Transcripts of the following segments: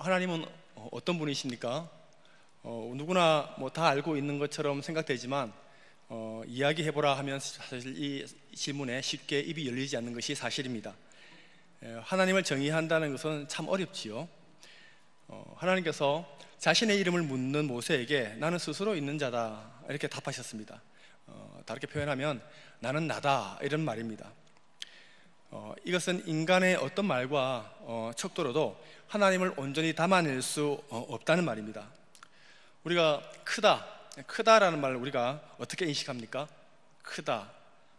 하나님은 어떤 분이십니까? 누구나 다 알고 있는 것처럼 생각되지만 이야기해보라 하면 사실 이 질문에 쉽게 입이 열리지 않는 것이 사실입니다. 하나님을 정의한다는 것은 참 어렵지요. 하나님께서 자신의 이름을 묻는 모세에게 나는 스스로 있는 자다 이렇게 답하셨습니다. 다르게 표현하면 나는 나다 이런 말입니다. 이것은 인간의 어떤 말과 척도로도 하나님을 온전히 담아낼 수 없다는 말입니다. 우리가 크다라는 말을 우리가 어떻게 인식합니까? 크다.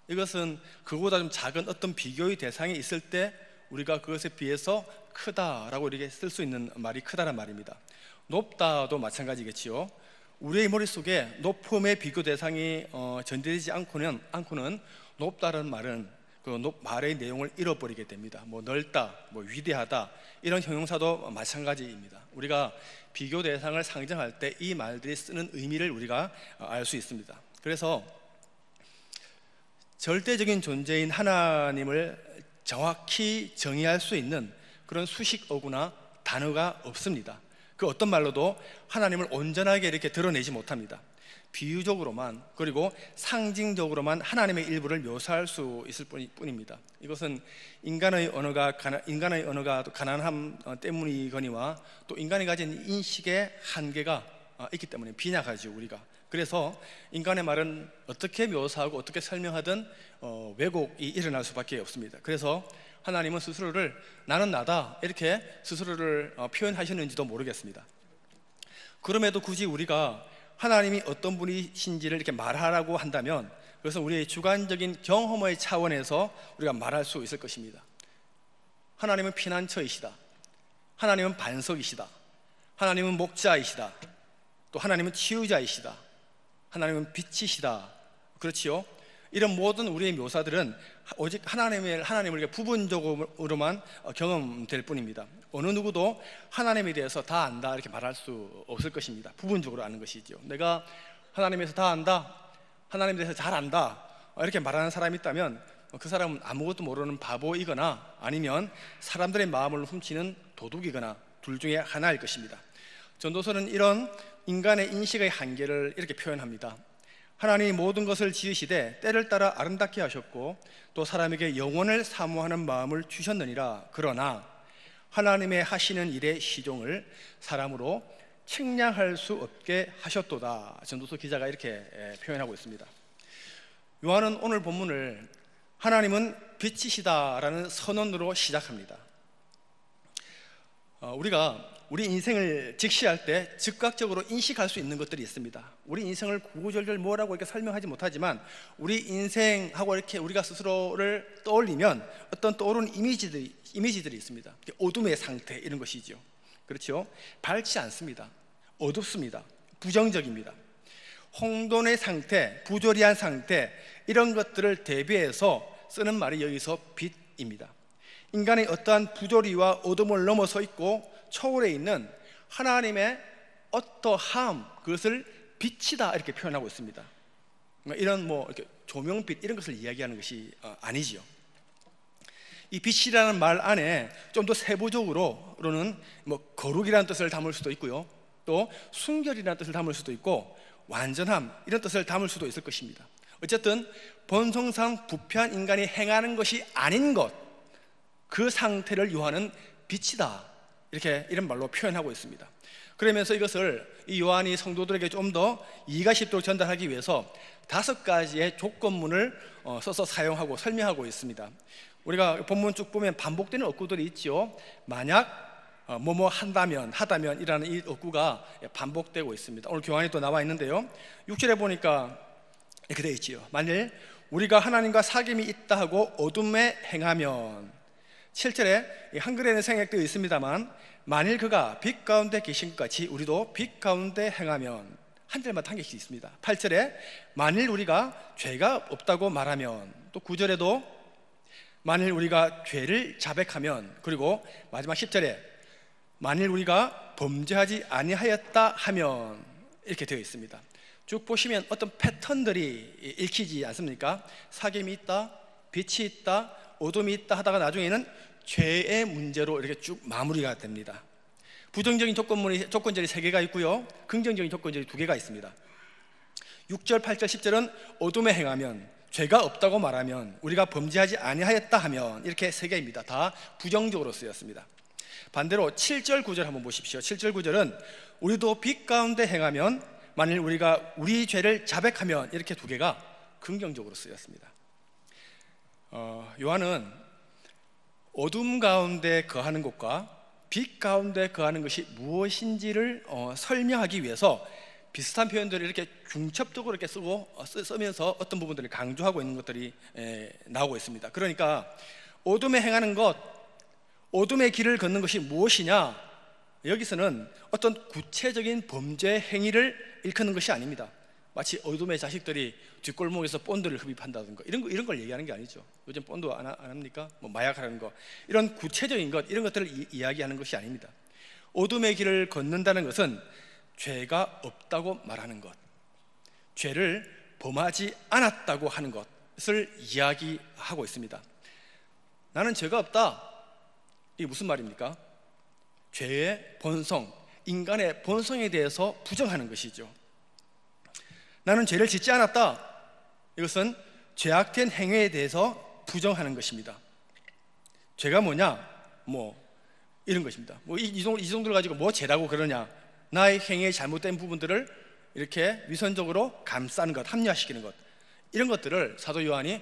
이것은 그보다 좀 작은 어떤 비교의 대상이 있을 때 우리가 그것에 비해서 크다라고 이렇게 쓸 수 있는 말이 크다란 말입니다. 높다도 마찬가지겠지요. 우리의 머릿속에 높음의 비교 대상이 전제되지 않고는 높다라는 말은 그 말의 내용을 잃어버리게 됩니다. 넓다, 위대하다 이런 형용사도 마찬가지입니다. 우리가 비교 대상을 상정할 때 이 말들이 쓰는 의미를 우리가 알 수 있습니다. 그래서 절대적인 존재인 하나님을 정확히 정의할 수 있는 그런 수식어구나 단어가 없습니다. 그 어떤 말로도 하나님을 온전하게 이렇게 드러내지 못합니다. 비유적으로만 그리고 상징적으로만 하나님의 일부를 묘사할 수 있을 뿐입니다. 이것은 인간의 언어가 가난함 때문이거니와 또 인간이 가진 인식의 한계가 있기 때문에 빈약하죠 우리가. 그래서 인간의 말은 어떻게 묘사하고 어떻게 설명하든 왜곡이 일어날 수밖에 없습니다. 그래서 하나님은 스스로를 나는 나다 이렇게 스스로를 표현하셨는지도 모르겠습니다. 그럼에도 굳이 우리가 하나님이 어떤 분이신지를 이렇게 말하라고 한다면 그것은 우리의 주관적인 경험의 차원에서 우리가 말할 수 있을 것입니다. 하나님은 피난처이시다. 하나님은 반석이시다. 하나님은 목자이시다. 또 하나님은 치유자이시다. 하나님은 빛이시다. 그렇지요? 이런 모든 우리의 묘사들은 오직 하나님을 부분적으로만 경험될 뿐입니다. 어느 누구도 하나님에 대해서 다 안다 이렇게 말할 수 없을 것입니다. 부분적으로 아는 것이죠. 내가 하나님에 대해서 다 안다, 하나님에 대해서 잘 안다 이렇게 말하는 사람이 있다면 그 사람은 아무것도 모르는 바보이거나 아니면 사람들의 마음을 훔치는 도둑이거나 둘 중에 하나일 것입니다. 전도서는 이런 인간의 인식의 한계를 이렇게 표현합니다. 하나님이 모든 것을 지으시되 때를 따라 아름답게 하셨고 또 사람에게 영원을 사모하는 마음을 주셨느니라. 그러나 하나님의 하시는 일의 시종을 사람으로 측량할 수 없게 하셨도다. 전도서 기자가 이렇게 표현하고 있습니다. 요한은 오늘 본문을 하나님은 빛이시다라는 선언으로 시작합니다. 우리가 우리 인생을 직시할 때 즉각적으로 인식할 수 있는 것들이 있습니다. 우리 인생을 구구절절 뭐라고 이렇게 설명하지 못하지만 우리 인생하고 이렇게 우리가 스스로를 떠올리면 어떤 떠오르는 이미지들이 있습니다. 어둠의 상태 이런 것이죠. 그렇죠? 밝지 않습니다. 어둡습니다. 부정적입니다. 혼돈의 상태, 부조리한 상태 이런 것들을 대비해서 쓰는 말이 여기서 빛입니다. 인간의 어떠한 부조리와 어둠을 넘어서 있고 초월해 있는 하나님의 어떠함 그것을 빛이다 이렇게 표현하고 있습니다. 이런 이렇게 조명빛 이런 것을 이야기하는 것이 아니지요. 이 빛이라는 말 안에 좀 더 세부적으로는 거룩이라는 뜻을 담을 수도 있고요, 또 순결이라는 뜻을 담을 수도 있고 완전함 이런 뜻을 담을 수도 있을 것입니다. 어쨌든 본성상 부패한 인간이 행하는 것이 아닌 것, 그 상태를 요한은 빛이다 이런 말로 표현하고 있습니다. 그러면서 이것을 이 요한이 성도들에게 좀 더 이해가 쉽도록 전달하기 위해서 5가지의 조건문을 써서 사용하고 설명하고 있습니다. 우리가 본문 쭉 보면 반복되는 어구들이 있죠. 만약 뭐뭐 하다면 이라는 이 어구가 반복되고 있습니다. 오늘 교환이 또 나와 있는데요, 6절에 보니까 이렇게 되어 있지요. 만일 우리가 하나님과 사귐이 있다 하고 어둠에 행하면. 7절에 한글에는 생략되어 있습니다만 만일 그가 빛 가운데 계신 것 같이 우리도 빛 가운데 행하면. 한 절마다 한 개씩 있습니다. 8절에 만일 우리가 죄가 없다고 말하면. 또 9절에도 만일 우리가 죄를 자백하면. 그리고 마지막 10절에 만일 우리가 범죄하지 아니하였다 하면. 이렇게 되어 있습니다. 쭉 보시면 어떤 패턴들이 읽히지 않습니까? 사귐이 있다, 빛이 있다, 어둠이 있다 하다가 나중에는 죄의 문제로 이렇게 쭉 마무리가 됩니다. 부정적인 조건절이 3개가 있고요, 긍정적인 조건절이 2개가 있습니다. 6절, 8절, 10절은 어둠에 행하면, 죄가 없다고 말하면, 우리가 범죄하지 아니하였다 하면, 이렇게 3개입니다. 다 부정적으로 쓰였습니다. 반대로 7절, 9절 한번 보십시오. 7절, 9절은 우리도 빛 가운데 행하면, 만일 우리가 우리 죄를 자백하면, 이렇게 2개가 긍정적으로 쓰였습니다. 요한은 어둠 가운데 거하는 것과 빛 가운데 거하는 것이 무엇인지를 설명하기 위해서 비슷한 표현들을 이렇게 중첩적으로 이렇게 쓰면서 어떤 부분들을 강조하고 있는 것들이 나오고 있습니다. 그러니까 어둠에 행하는 것, 어둠의 길을 걷는 것이 무엇이냐, 여기서는 어떤 구체적인 범죄 행위를 일컫는 것이 아닙니다. 마치 어둠의 자식들이 뒷골목에서 본드를 흡입한다든가 이런 걸 얘기하는 게 아니죠. 요즘 본드 안 합니까? 뭐 마약하는 거, 이런 구체적인 것, 이런 것들을 이야기하는 것이 아닙니다. 어둠의 길을 걷는다는 것은 죄가 없다고 말하는 것, 죄를 범하지 않았다고 하는 것을 이야기하고 있습니다. 나는 죄가 없다, 이게 무슨 말입니까? 죄의 본성, 인간의 본성에 대해서 부정하는 것이죠. 나는 죄를 짓지 않았다, 이것은 죄악된 행위에 대해서 부정하는 것입니다. 죄가 뭐냐? 이런 것입니다. 이 정도를 가지고 뭐 죄라고 그러냐? 나의 행위의 잘못된 부분들을 이렇게 위선적으로 감싸는 것, 합리화시키는 것, 이런 것들을 사도 요한이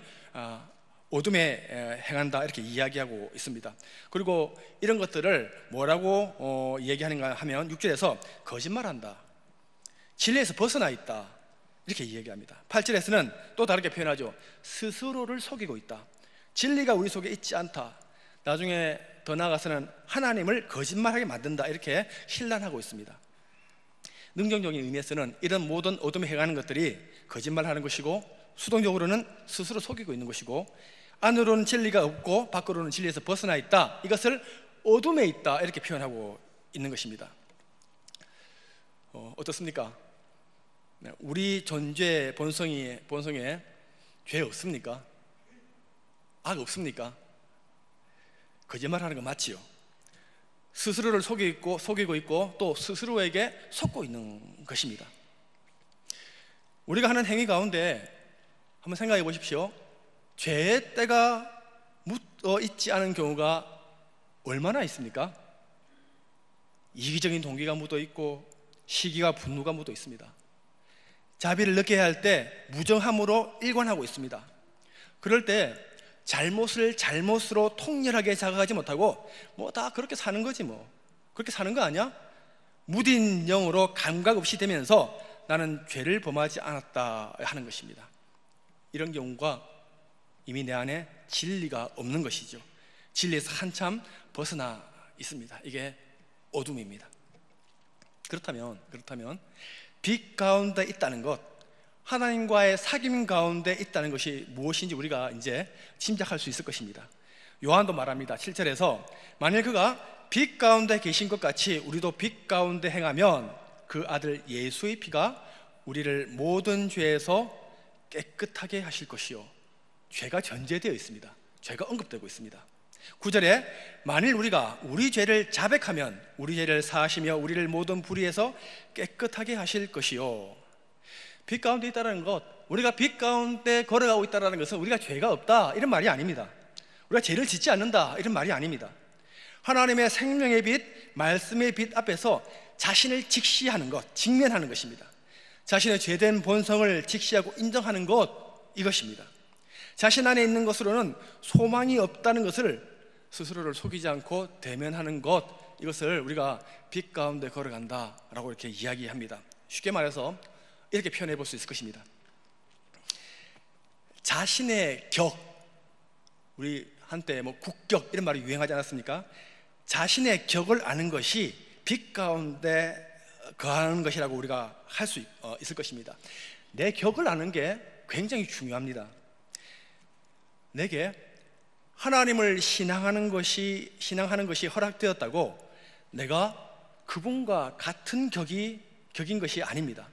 어둠에 행한다, 이렇게 이야기하고 있습니다. 그리고 이런 것들을 뭐라고 얘기하는가 하면 6절에서 거짓말한다, 진리에서 벗어나 있다, 이렇게 이야기합니다. 8절에서는 또 다르게 표현하죠. 스스로를 속이고 있다, 진리가 우리 속에 있지 않다, 나중에 더 나아가서는 하나님을 거짓말하게 만든다, 이렇게 신란하고 있습니다. 능동적인 의미에서는 이런 모든 어둠에 행하는 것들이 거짓말하는 것이고, 수동적으로는 스스로 속이고 있는 것이고, 안으로는 진리가 없고 밖으로는 진리에서 벗어나 있다, 이것을 어둠에 있다, 이렇게 표현하고 있는 것입니다. 어떻습니까? 우리 존재 본성에 죄 없습니까? 악 없습니까? 거짓말하는 거 맞지요? 스스로를 속이고 있고 또 스스로에게 속고 있는 것입니다. 우리가 하는 행위 가운데 한번 생각해 보십시오. 죄의 때가 묻어 있지 않은 경우가 얼마나 있습니까? 이기적인 동기가 묻어 있고 시기와 분노가 묻어 있습니다. 자비를 느껴야 할 때 무정함으로 일관하고 있습니다. 그럴 때 잘못을 잘못으로 통렬하게 자각하지 못하고 다 그렇게 사는 거지, 그렇게 사는 거 아니야? 무딘 영으로 감각 없이 되면서 나는 죄를 범하지 않았다 하는 것입니다. 이런 경우가 이미 내 안에 진리가 없는 것이죠. 진리에서 한참 벗어나 있습니다. 이게 어둠입니다. 그렇다면 빛 가운데 있다는 것, 하나님과의 사귐 가운데 있다는 것이 무엇인지 우리가 이제 짐작할 수 있을 것입니다. 요한도 말합니다. 7절에서 만일 그가 빛 가운데 계신 것 같이 우리도 빛 가운데 행하면 그 아들 예수의 피가 우리를 모든 죄에서 깨끗하게 하실 것이요. 죄가 전제되어 있습니다. 죄가 언급되고 있습니다. 9절에 만일 우리가 우리 죄를 자백하면 우리 죄를 사하시며 우리를 모든 불의에서 깨끗하게 하실 것이요. 빛 가운데 있다는 것, 우리가 빛 가운데 걸어가고 있다는 것은 우리가 죄가 없다, 이런 말이 아닙니다. 우리가 죄를 짓지 않는다, 이런 말이 아닙니다. 하나님의 생명의 빛, 말씀의 빛 앞에서 자신을 직시하는 것, 직면하는 것입니다. 자신의 죄된 본성을 직시하고 인정하는 것, 이것입니다. 자신 안에 있는 것으로는 소망이 없다는 것을 스스로를 속이지 않고 대면하는 것, 이것을 우리가 빛 가운데 걸어간다라고 이렇게 이야기합니다. 쉽게 말해서 이렇게 표현해 볼 수 있을 것입니다. 자신의 격, 우리 한때 국격 이런 말이 유행하지 않았습니까? 자신의 격을 아는 것이 빛 가운데 거하는 것이라고 우리가 할 수 있을 것입니다. 내 격을 아는 게 굉장히 중요합니다. 내게 하나님을 신앙하는 것이 허락되었다고 내가 그분과 같은 격인 것이 아닙니다.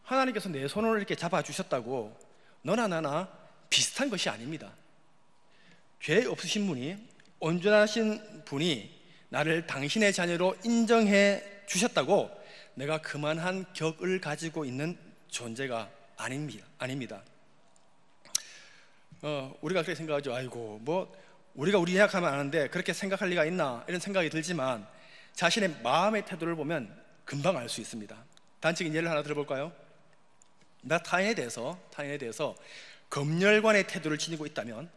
하나님께서 내 손을 이렇게 잡아주셨다고 너나 나나 비슷한 것이 아닙니다. 죄 없으신 분이, 온전하신 분이 나를 당신의 자녀로 인정해 주셨다고 내가 그만한 격을 가지고 있는 존재가 아닙니다. 우리가 그렇게 생각하죠. 아이고, 뭐 우리가 우리 생각하면 아는데 그렇게 생각할 리가 있나, 이런 생각이 들지만 자신의 마음의 태도를 보면 금방 알 수 있습니다. 단적인 예를 하나 들어볼까요? 나 타인에 대해서 검열관의 태도를 지니고 있다면,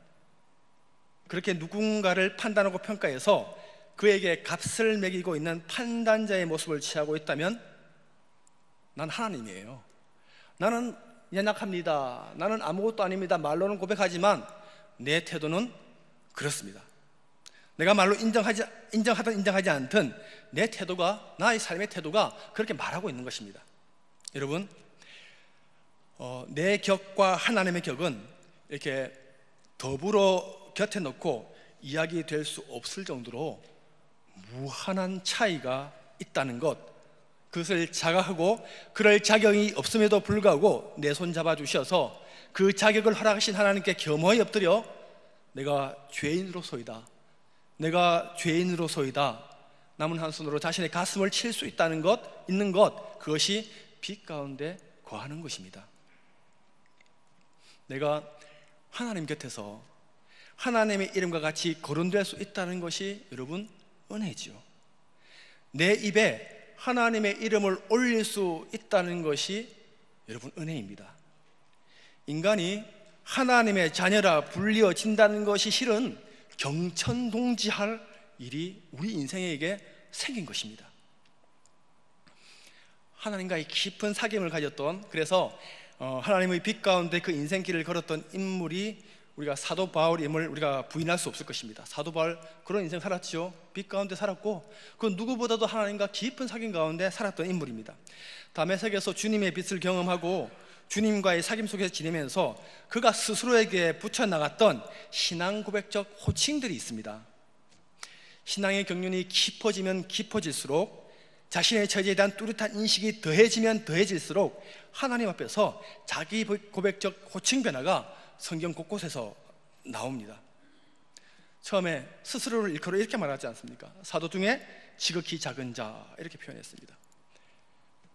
그렇게 누군가를 판단하고 평가해서 그에게 값을 매기고 있는 판단자의 모습을 취하고 있다면 난 하나님이에요. 나는 연약합니다. 나는 아무것도 아닙니다. 말로는 고백하지만 내 태도는 그렇습니다. 내가 말로 인정하든 인정하지 않든 내 태도가, 나의 삶의 태도가 그렇게 말하고 있는 것입니다. 여러분, 내 격과 하나님의 격은 이렇게 더불어 곁에 놓고 이야기될 수 없을 정도로 무한한 차이가 있다는 것, 그것을 자각하고 그럴 자격이 없음에도 불구하고 내 손 잡아주셔서 그 자격을 허락하신 하나님께 겸허히 엎드려 내가 죄인으로소이다, 남은 한 손으로 자신의 가슴을 칠 수 있는 것, 그것이 빛 가운데 거하는 것입니다. 내가 하나님 곁에서 하나님의 이름과 같이 거론될 수 있다는 것이 여러분 은혜지요. 내 입에 하나님의 이름을 올릴 수 있다는 것이 여러분 은혜입니다. 인간이 하나님의 자녀라 불리어진다는 것이 실은 경천동지할 일이 우리 인생에게 생긴 것입니다. 하나님과의 깊은 사귐을 가졌던, 그래서 하나님의 빛 가운데 그 인생길을 걸었던 인물이 우리가 사도 바울임을 우리가 부인할 수 없을 것입니다. 사도 바울 그런 인생 살았죠. 빛 가운데 살았고 그 누구보다도 하나님과 깊은 사귐 가운데 살았던 인물입니다. 다메섹에서 주님의 빛을 경험하고 주님과의 사귐 속에서 지내면서 그가 스스로에게 붙여나갔던 신앙 고백적 호칭들이 있습니다. 신앙의 경륜이 깊어지면 깊어질수록, 자신의 처지에 대한 뚜렷한 인식이 더해지면 더해질수록 하나님 앞에서 자기 고백적 호칭 변화가 성경 곳곳에서 나옵니다. 처음에 스스로를 일컬어 이렇게 말하지 않습니까? 사도 중에 지극히 작은 자, 이렇게 표현했습니다.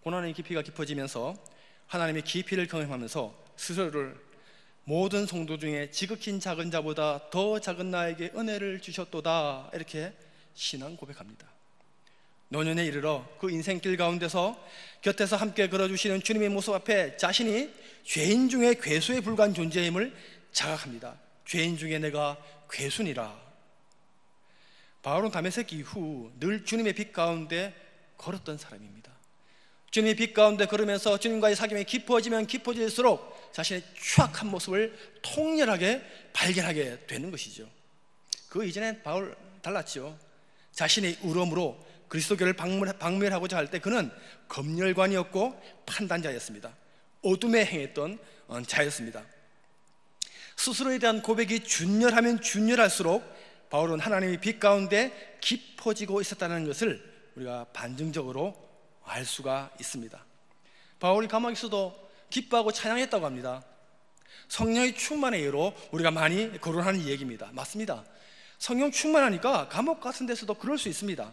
고난의 깊이가 깊어지면서 하나님의 깊이를 경험하면서 스스로를 모든 성도 중에 지극히 작은 자보다 더 작은 나에게 은혜를 주셨도다, 이렇게 신앙 고백합니다. 노년에 이르러 그 인생길 가운데서 곁에서 함께 걸어주시는 주님의 모습 앞에 자신이 죄인 중에 괴수에 불과한 존재임을 자각합니다. 죄인 중에 내가 괴수니라. 바울은 다메섹 이후 늘 주님의 빛 가운데 걸었던 사람입니다. 주님의 빛 가운데 걸으면서 주님과의 사귐이 깊어지면 깊어질수록 자신의 추악한 모습을 통렬하게 발견하게 되는 것이죠. 그 이전엔 바울 달랐죠. 자신의 우러므로 그리스도교를 박멸하고자 할 때 그는 검열관이었고 판단자였습니다. 어둠에 행했던 자였습니다. 스스로에 대한 고백이 준열하면 준열할수록 바울은 하나님의 빛 가운데 깊어지고 있었다는 것을 우리가 반증적으로 알 수가 있습니다. 바울이 감옥에 있어도 기뻐하고 찬양했다고 합니다. 성령의 충만의 예로 우리가 많이 거론하는 이 얘기입니다. 맞습니다. 성령 충만하니까 감옥 같은 데서도 그럴 수 있습니다.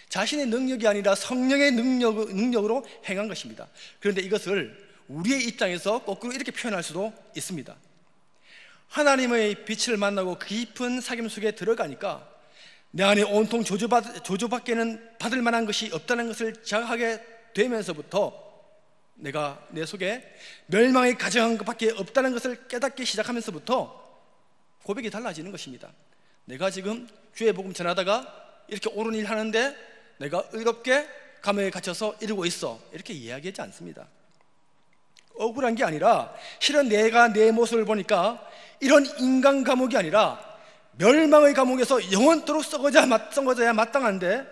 자신의 능력이 아니라 성령의 능력으로 행한 것입니다. 그런데 이것을 우리의 입장에서 거꾸로 이렇게 표현할 수도 있습니다. 하나님의 빛을 만나고 깊은 사귐 속에 들어가니까 내 안에 온통 저주밖에는 받을 만한 것이 없다는 것을 자각하게 되면서부터 내가 내 속에 멸망에 가정한 것밖에 없다는 것을 깨닫기 시작하면서부터 고백이 달라지는 것입니다. 내가 지금 주의 복음 전하다가 이렇게 옳은 일 하는데 내가 의롭게 감옥에 갇혀서 이러고 있어, 이렇게 이야기하지 않습니다. 억울한 게 아니라 실은 내가 내 모습을 보니까 이런 인간 감옥이 아니라 멸망의 감옥에서 영원토록 썩어져야 마땅한데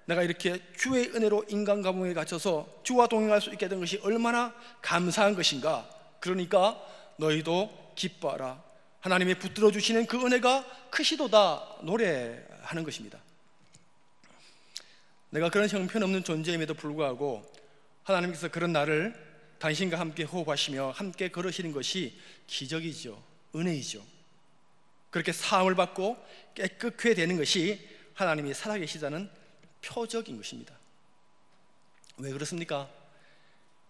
내가 이렇게 주의 은혜로 인간 감옥에 갇혀서 주와 동행할 수 있게 된 것이 얼마나 감사한 것인가. 그러니까 너희도 기뻐하라, 하나님이 붙들어 주시는 그 은혜가 크시도다, 노래하는 것입니다. 내가 그런 형편없는 존재임에도 불구하고 하나님께서 그런 나를 당신과 함께 호흡하시며 함께 걸으시는 것이 기적이죠. 은혜이죠. 그렇게 사함을 받고 깨끗게 되는 것이 하나님이 살아계시다는 표적인 것입니다. 왜 그렇습니까?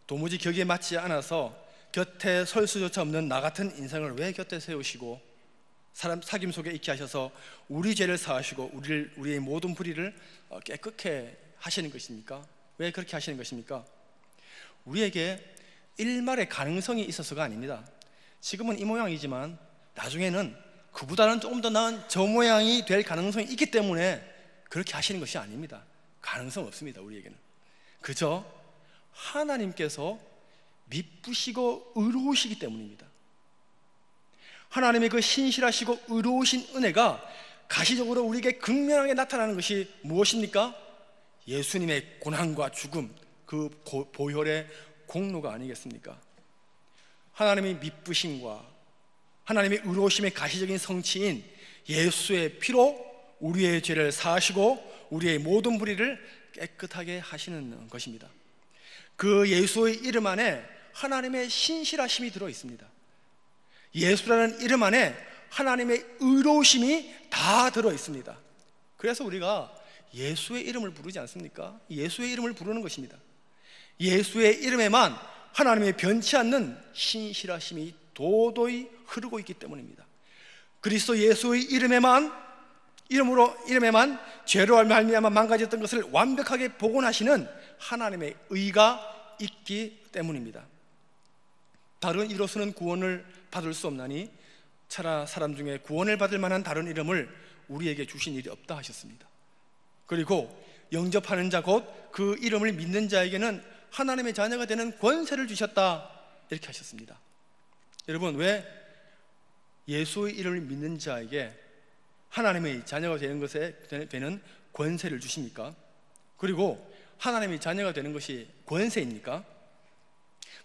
도무지 격에 맞지 않아서 곁에 설 수조차 없는 나 같은 인생을 왜 곁에 세우시고 사람 사귐 속에 있게 하셔서 우리 죄를 사하시고 우리의 모든 불의를 깨끗게 하시는 것입니까? 왜 그렇게 하시는 것입니까? 우리에게 일말의 가능성이 있어서가 아닙니다. 지금은 이 모양이지만 나중에는 그보다는 조금 더 나은 저 모양이 될 가능성이 있기 때문에 그렇게 하시는 것이 아닙니다. 가능성 없습니다. 우리에게는 그저 하나님께서 미쁘시고 의로우시기 때문입니다. 하나님의 그 신실하시고 의로우신 은혜가 가시적으로 우리에게 극명하게 나타나는 것이 무엇입니까? 예수님의 고난과 죽음, 그 보혈의 공로가 아니겠습니까? 하나님의 미쁘심과 하나님의 의로우심의 가시적인 성취인 예수의 피로 우리의 죄를 사하시고 우리의 모든 불의를 깨끗하게 하시는 것입니다. 그 예수의 이름 안에 하나님의 신실하심이 들어 있습니다. 예수라는 이름 안에 하나님의 의로우심이 다 들어 있습니다. 그래서 우리가 예수의 이름을 부르지 않습니까? 예수의 이름을 부르는 것입니다. 예수의 이름에만 하나님의 변치 않는 신실하심이 도도히 흐르고 있기 때문입니다. 그리스도 예수의 이름에만 죄로 말미암아 망가졌던 것을 완벽하게 복원하시는 하나님의 의가 있기 때문입니다. 다른 이로서는 구원을 받을 수 없나니 차라 사람 중에 구원을 받을 만한 다른 이름을 우리에게 주신 일이 없다 하셨습니다. 그리고 영접하는 자 곧 그 이름을 믿는 자에게는 하나님의 자녀가 되는 권세를 주셨다 이렇게 하셨습니다. 여러분, 왜 예수의 이름을 믿는 자에게 하나님의 자녀가 되는 것에 되는 권세를 주십니까? 그리고 하나님의 자녀가 되는 것이 권세입니까?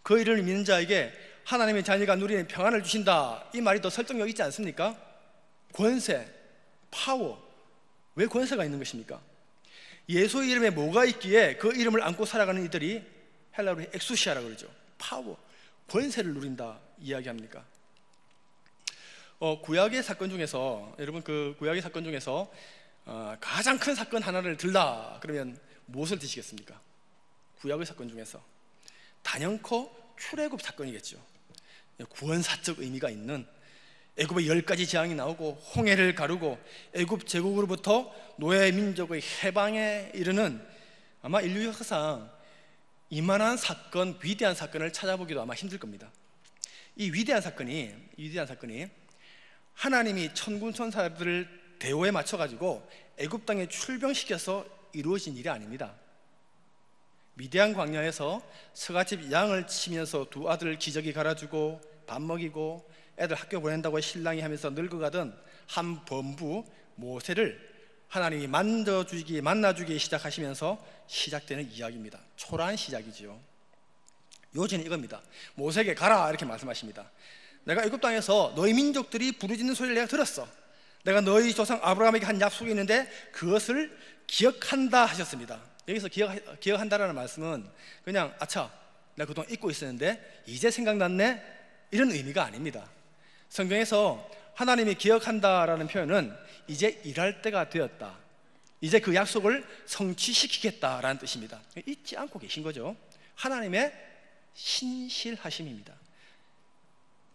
그 이름을 믿는 자에게 하나님의 자녀가 누리는 평안을 주신다, 이 말이 더 설득력 있지 않습니까? 권세, 파워. 왜 권세가 있는 것입니까? 예수의 이름에 뭐가 있기에 그 이름을 안고 살아가는 이들이 헬라어로 엑수시아라고 그러죠. 파워, 권세를 누린다 이야기합니까? 구약의 사건 중에서, 여러분, 그 구약의 사건 중에서 가장 큰 사건 하나를 들라 그러면 무엇을 드시겠습니까? 구약의 사건 중에서 단연코 출애굽 사건이겠죠. 구원사적 의미가 있는, 애굽의 10가지 재앙이 나오고 홍해를 가르고 애굽 제국으로부터 노예 민족의 해방에 이르는, 아마 인류 역사상 이만한 사건, 위대한 사건을 찾아보기도 아마 힘들 겁니다. 이 위대한 사건이 하나님이 천군 천사들을 대오에 맞춰가지고 애굽 땅에 출병시켜서 이루어진 일이 아닙니다. 미디안 광야에서 서갓집 양을 치면서 두 아들 기저귀 갈아주고 밥 먹이고 애들 학교 보낸다고 신랑이 하면서 늙어가던 한 범부 모세를 하나님이 만나주기 시작하시면서 시작되는 이야기입니다. 초라한 시작이지요. 요지는 이겁니다. 모세에게 가라 이렇게 말씀하십니다. 내가 애굽 땅에서 너희 민족들이 부르짖는 소리를 내가 들었어. 내가 너희 조상 아브라함에게 한 약속이 있는데 그것을 기억한다 하셨습니다. 여기서 기억한다라는 말씀은 그냥 아차, 내가 그동안 잊고 있었는데 이제 생각났네, 이런 의미가 아닙니다. 성경에서 하나님이 기억한다라는 표현은 이제 일할 때가 되었다, 이제 그 약속을 성취시키겠다라는 뜻입니다. 잊지 않고 계신 거죠. 하나님의 신실하심입니다.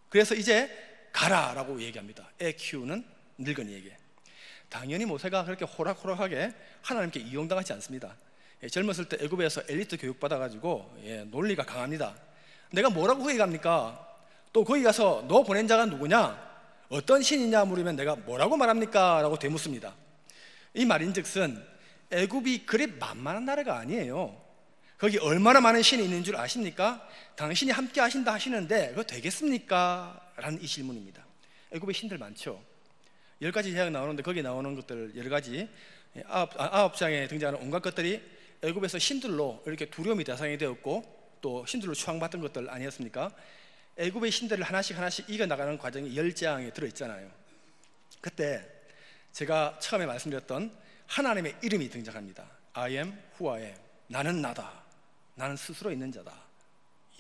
그래서 이제 가라라고 얘기합니다. 애 키우는 늙은이에게. 당연히 모세가 그렇게 호락호락하게 하나님께 이용당하지 않습니다. 젊었을 때 애굽에서 엘리트 교육 받아가지고 논리가 강합니다. 내가 뭐라고 거기 갑니까? 또 거기 가서 너 보낸 자가 누구냐? 어떤 신이냐 물으면 내가 뭐라고 말합니까? 라고 되묻습니다. 이 말인즉슨 애굽이 그리 만만한 나라가 아니에요. 거기 얼마나 많은 신이 있는 줄 아십니까? 당신이 함께 하신다 하시는데 그거 되겠습니까? 라는 이 질문입니다. 애굽에 신들 많죠. 10가지 제약 나오는데 거기 나오는 것들 여러 가지, 9장에 등장하는 온갖 것들이 애굽에서 신들로 이렇게 두려움이 대상이 되었고 또 신들로 추앙받던 것들 아니었습니까? 애굽의 신들을 하나씩 이겨나가는 과정이 10재앙에 들어있잖아요. 그때 제가 처음에 말씀드렸던 하나님의 이름이 등장합니다. I am who I am. 나는 나다. 나는 스스로 있는 자다.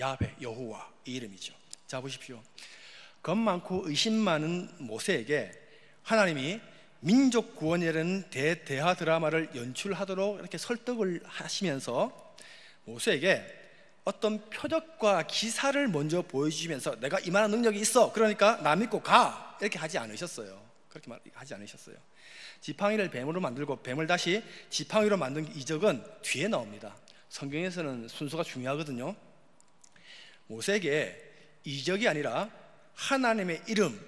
야훼, 여호와, 이 이름이죠. 자, 보십시오. 겁 많고 의심 많은 모세에게 하나님이 민족 구원이라는 대하 드라마를 연출하도록 이렇게 설득을 하시면서 모세에게 어떤 표적과 기사를 먼저 보여주시면서 내가 이만한 능력이 있어, 그러니까 나 믿고 가, 이렇게 하지 않으셨어요. 그렇게 하지 않으셨어요. 지팡이를 뱀으로 만들고 뱀을 다시 지팡이로 만든 이적은 뒤에 나옵니다. 성경에서는 순서가 중요하거든요. 모세에게 이적이 아니라 하나님의 이름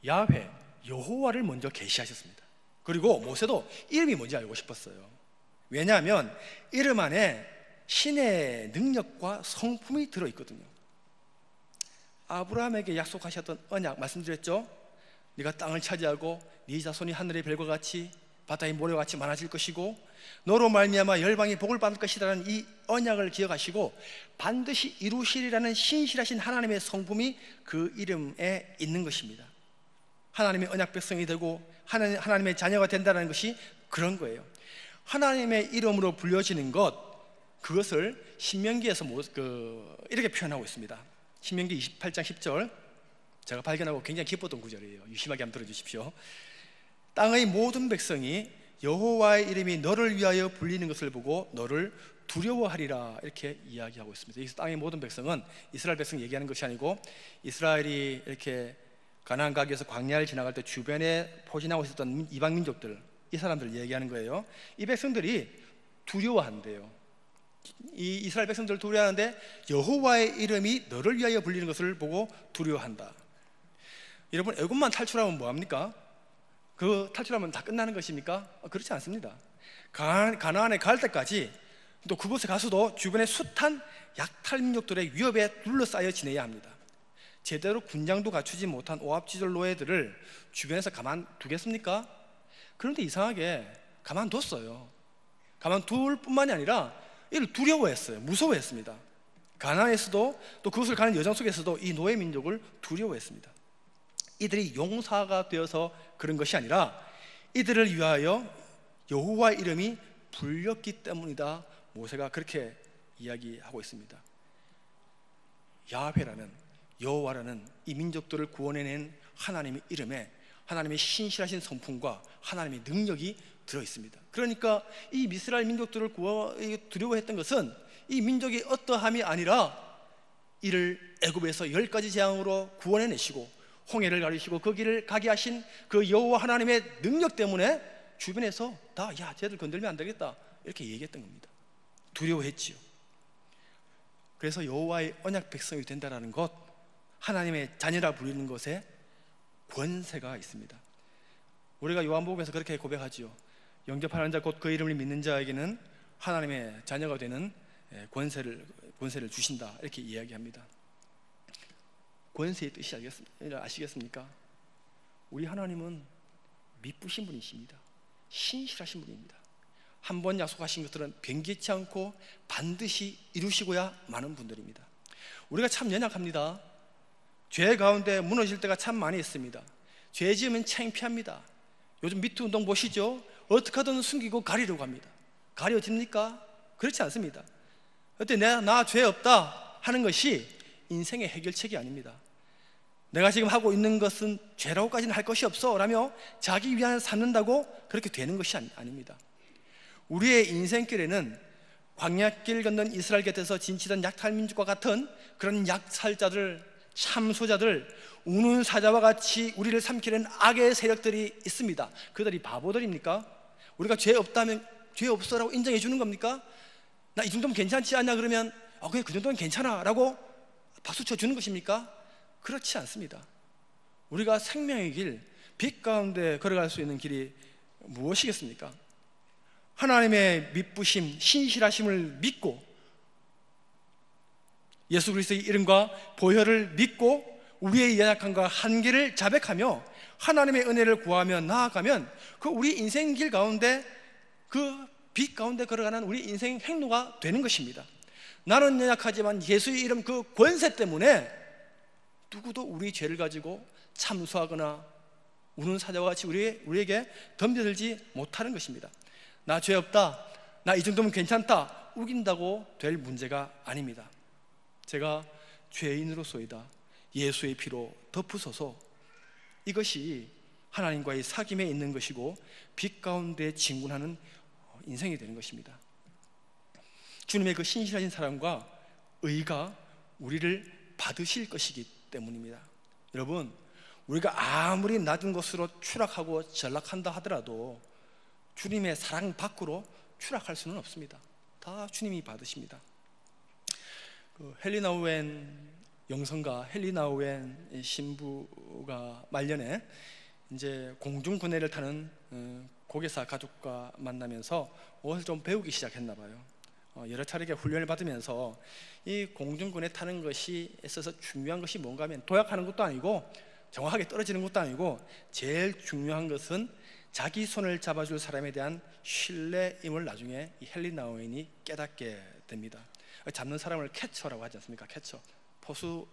야훼, 여호와를 먼저 계시하셨습니다. 그리고 모세도 이름이 뭔지 알고 싶었어요. 왜냐하면 이름 안에 신의 능력과 성품이 들어있거든요. 아브라함에게 약속하셨던 언약 말씀드렸죠. 네가 땅을 차지하고 네 자손이 하늘의 별과 같이 바다의 모래와 같이 많아질 것이고 너로 말미암아 열방이 복을 받을 것이라는 이 언약을 기억하시고 반드시 이루시리라는 신실하신 하나님의 성품이 그 이름에 있는 것입니다. 하나님의 언약 백성이 되고 하나님의 자녀가 된다는 것이 그런 거예요. 하나님의 이름으로 불려지는 것, 그것을 신명기에서 이렇게 표현하고 있습니다. 신명기 28장 10절, 제가 발견하고 굉장히 기뻤던 구절이에요. 유심하게 한번 들어주십시오. 땅의 모든 백성이 여호와의 이름이 너를 위하여 불리는 것을 보고 너를 두려워하리라, 이렇게 이야기하고 있습니다. 여기서 땅의 모든 백성은 이스라엘 백성 얘기하는 것이 아니고 이스라엘이 이렇게 가나안 가기 위해서 광야를 지나갈 때 주변에 포진하고 있었던 이방 민족들, 이 사람들을 얘기하는 거예요. 이 백성들이 두려워한대요. 이 이스라엘 백성들을 두려워하는데 여호와의 이름이 너를 위하여 불리는 것을 보고 두려워한다. 여러분, 애굽만 탈출하면 뭐합니까? 그 탈출하면 다 끝나는 것입니까? 그렇지 않습니다. 가나안에 갈 때까지 또 그곳에 가서도 주변에 숱한 약탈 민족들의 위협에 둘러싸여 지내야 합니다. 제대로 군장도 갖추지 못한 오합지졸 노예들을 주변에서 가만두겠습니까? 그런데 이상하게 가만뒀어요. 가만둘 뿐만이 아니라 이를 두려워했어요. 무서워했습니다. 가나안에서도 또 그것을 가는 여정 속에서도 이 노예 민족을 두려워했습니다. 이들이 용사가 되어서 그런 것이 아니라 이들을 위하여 여호와의 이름이 불렸기 때문이다. 모세가 그렇게 이야기하고 있습니다. 야훼라는, 여호와라는 이 민족들을 구원해낸 하나님의 이름에 하나님의 신실하신 성품과 하나님의 능력이 들어있습니다. 그러니까 이 이스라엘 민족들을 두려워했던 것은 이 민족의 어떠함이 아니라 이를 애굽에서 10가지 재앙으로 구원해내시고 홍해를 가르시고 그 길을 가게 하신 그 여호와 하나님의 능력 때문에 주변에서 다 야, 쟤들 건들면 안 되겠다, 이렇게 얘기했던 겁니다. 두려워했지요. 그래서 여호와의 언약 백성이 된다는 것, 하나님의 자녀라 부르는 것에 권세가 있습니다. 우리가 요한복음에서 그렇게 고백하지요. 영접하는 자 곧 그 이름을 믿는 자에게는 하나님의 자녀가 되는 권세를 주신다, 이렇게 이야기합니다. 권세의 뜻이 아시겠습니까? 우리 하나님은 미쁘신 분이십니다. 신실하신 분입니다. 한 번 약속하신 것들은 변개치 않고 반드시 이루시고야 마는 분들입니다. 우리가 참 연약합니다. 죄 가운데 무너질 때가 참 많이 있습니다. 죄 지으면 창피합니다. 요즘 미투 운동 보시죠? 어떻게 하든 숨기고 가리려고 합니다. 가려집니까? 그렇지 않습니다. 그때 나 죄 없다 하는 것이 인생의 해결책이 아닙니다. 내가 지금 하고 있는 것은 죄라고까지는 할 것이 없어 라며 자기 위안을 삼는다고 그렇게 되는 것이 아닙니다. 우리의 인생길에는 광야길 걷는 이스라엘 곁에서 진치던 약탈민족과 같은 그런 약살자들, 참소자들, 우는 사자와 같이 우리를 삼키는 악의 세력들이 있습니다. 그들이 바보들입니까? 우리가 죄 없다면 죄 없어라고 인정해 주는 겁니까? 나 이 정도면 괜찮지 않냐 그러면 그래, 그 정도면 괜찮아 라고 박수 쳐주는 것입니까? 그렇지 않습니다. 우리가 생명의 길, 빛 가운데 걸어갈 수 있는 길이 무엇이겠습니까? 하나님의 미쁘심, 신실하심을 믿고 예수 그리스도의 이름과 보혈을 믿고 우리의 연약함과 한계를 자백하며 하나님의 은혜를 구하며 나아가면 그 우리 인생 길 가운데 그 빛 가운데 걸어가는 우리 인생 행로가 되는 것입니다. 나는 연약하지만 예수의 이름 그 권세 때문에 누구도 우리 죄를 가지고 참수하거나 우는 사자와 같이 우리에게 덤벼들지 못하는 것입니다. 나 죄 없다, 나 이 정도면 괜찮다 우긴다고 될 문제가 아닙니다. 제가 죄인으로소이다, 예수의 피로 덮으소서, 이것이 하나님과의 사귐에 있는 것이고 빛 가운데 진군하는 인생이 되는 것입니다. 주님의 그 신실하신 사랑과 의가 우리를 받으실 것이기 때문입니다. 여러분, 우리가 아무리 낮은 곳으로 추락하고 전락한다 하더라도 주님의 사랑 밖으로 추락할 수는 없습니다. 다 주님이 받으십니다. 헨리 나우엔 영성가 헨리 나우엔 신부가 말년에 이제 공중근해를 타는 고개사 가족과 만나면서 무엇을 좀 배우기 시작했나 봐요. 여러 차례 훈련을 받으면서 이 공중근해 타는 것이 있어서 중요한 것이 뭔가 하면 도약하는 것도 아니고 정확하게 떨어지는 것도 아니고 제일 중요한 것은 자기 손을 잡아줄 사람에 대한 신뢰임을 나중에 이 헨리 나우엔이 깨닫게 됩니다. 잡는 사람을 캐쳐라고 하지 않습니까? 캐쳐. 포수,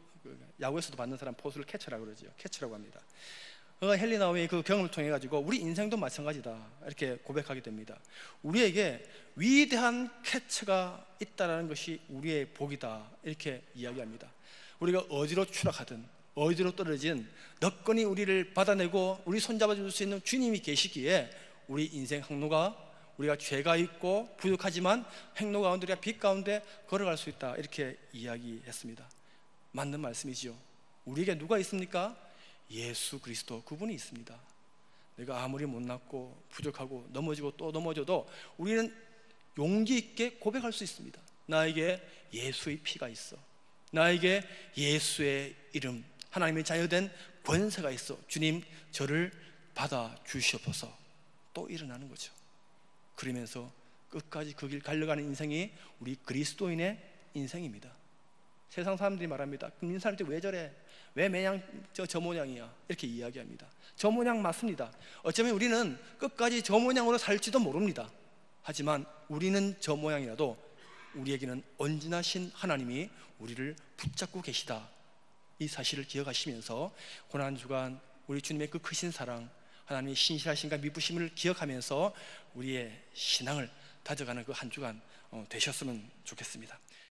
야구에서도 받는 사람 포수를 캐쳐라고 그러죠. 캐쳐라고 합니다. 헨리 나우엔이 그 경험을 통해 가지고 우리 인생도 마찬가지다 이렇게 고백하게 됩니다. 우리에게 위대한 캐쳐가 있다는 것이 우리의 복이다 이렇게 이야기합니다. 우리가 어디로 추락하든 어디로 떨어진 너건이 우리를 받아내고 우리 손잡아줄 수 있는 주님이 계시기에 우리 인생 항로가 우리가 죄가 있고 부족하지만 행로 가운데 우리가 빛 가운데 걸어갈 수 있다 이렇게 이야기했습니다. 맞는 말씀이죠. 우리에게 누가 있습니까? 예수 그리스도, 그분이 있습니다. 내가 아무리 못났고 부족하고 넘어지고 또 넘어져도 우리는 용기 있게 고백할 수 있습니다. 나에게 예수의 피가 있어. 나에게 예수의 이름, 하나님의 자녀된 권세가 있어. 주님, 저를 받아 주시옵소서. 또 일어나는 거죠. 그러면서 끝까지 그 길 달려가는 인생이 우리 그리스도인의 인생입니다. 세상 사람들이 말합니다. 국민 사람들 왜 저래? 왜 매냥 저 모양이야? 이렇게 이야기합니다. 저 모양 맞습니다. 어쩌면 우리는 끝까지 저 모양으로 살지도 모릅니다. 하지만 우리는 저 모양이라도 우리에게는 언제나신 하나님이 우리를 붙잡고 계시다, 이 사실을 기억하시면서 고난주간 우리 주님의 그 크신 사랑, 하나님의 신실하신가 미부심을 기억하면서 우리의 신앙을 다져가는 그 한 주간 되셨으면 좋겠습니다.